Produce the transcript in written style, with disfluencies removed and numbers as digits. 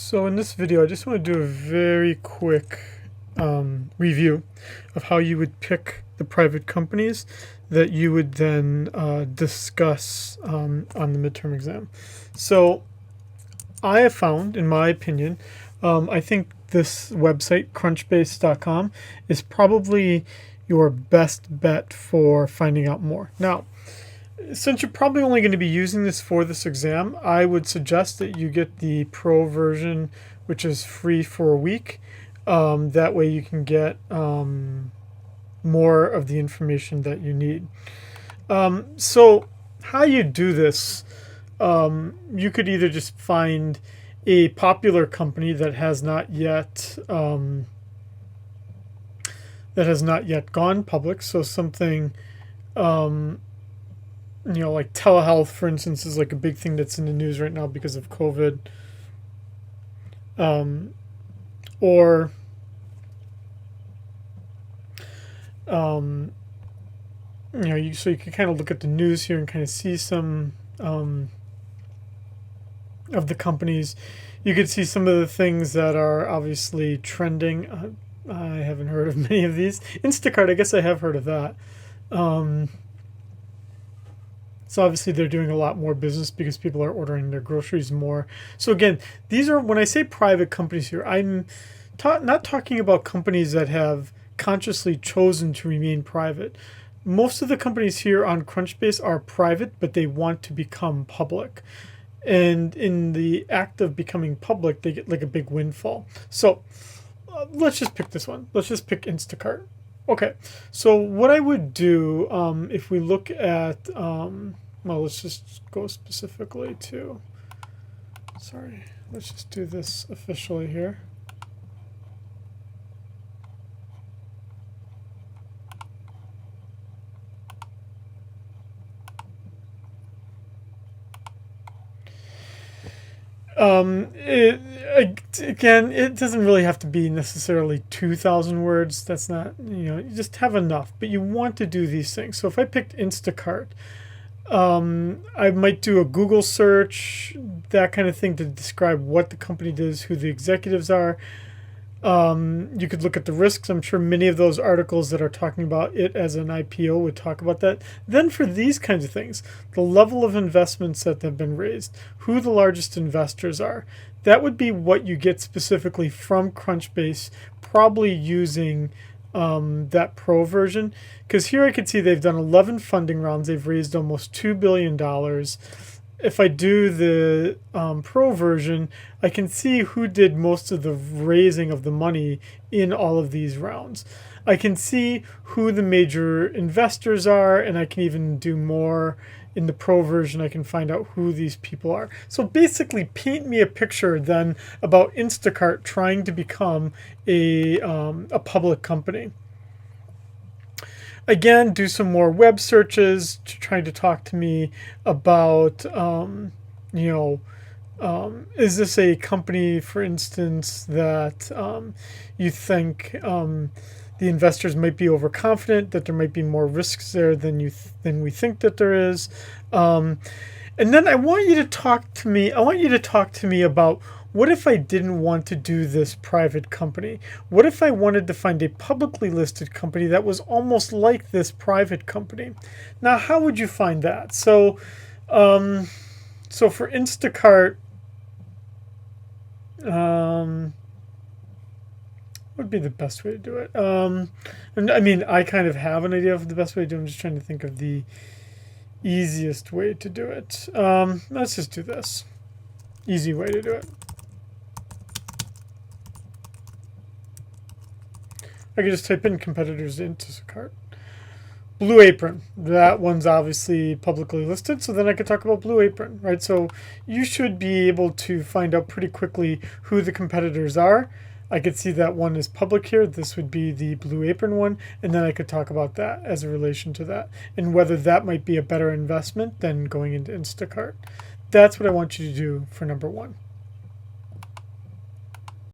So in this video, I just want to do a very quick review of how you would pick the private companies that you would then discuss on the midterm exam. So I have found, in my opinion, I think this website, crunchbase.com, is probably your best bet for finding out more. Now, since you're probably only going to be using this for this exam, I would suggest that you get the pro version, which is free for a week. That way you can get more of the information that you need. So how you do this, you could either just find a popular company that has not yet gone public. So something like telehealth, for instance, is like a big thing that's in the news right now because of COVID. Or so you can kind of look at the news here and kind of see some of the companies. You could see some of the things that are obviously trending. I haven't heard of many of these. Instacart, I guess I have heard of that. So obviously they're doing a lot more business because people are ordering their groceries more. So again, these are, when I say private companies here, I'm not talking about companies that have consciously chosen to remain private. Most of the companies here on Crunchbase are private, but they want to become public. And in the act of becoming public, they get like a big windfall. So let's just pick this one. Let's just pick Instacart. Okay, so what I would do if we look at, well, let's just go specifically to, let's just do this officially here. Again, it doesn't really have to be necessarily 2,000 words. That's not, you just have enough, but you want to do these things. So if I picked Instacart, I might do a Google search, that kind of thing, to describe what the company does, who the executives are. You could look at the risks. I'm sure many of those articles that are talking about it as an IPO would talk about that. Then for these kinds of things, the level of investments that have been raised, who the largest investors are, that would be what you get specifically from Crunchbase, probably using that pro version. Because here I could see they've done 11 funding rounds. They've raised almost $2 billion. If I do the pro version, I can see who did most of the raising of the money in all of these rounds. I can see who the major investors are, and I can even do more in the pro version. I can find out who these people are. So basically paint me a picture then about Instacart trying to become a public company. Again, do some more web searches to try to talk to me about, is this a company, for instance, that you think the investors might be overconfident, that there might be more risks there than we think that there is. And then I want you to talk to me. I want you to talk to me about, what if I didn't want to do this private company? What if I wanted to find a publicly listed company that was almost like this private company? Now, how would you find that? So, so for Instacart, what would be the best way to do it? And I mean, I kind of have an idea of the best way to do it. I'm just trying to think of the easiest way to do it. Let's just do this. Easy way to do it. I could just type in competitors into Instacart. Blue Apron, that one's obviously publicly listed, so then I could talk about Blue Apron, right? So you should be able to find out pretty quickly who the competitors are. I could see that one is public here. This would be the Blue Apron one, and then I could talk about that as a relation to that, and whether that might be a better investment than going into Instacart. That's what I want you to do for number one.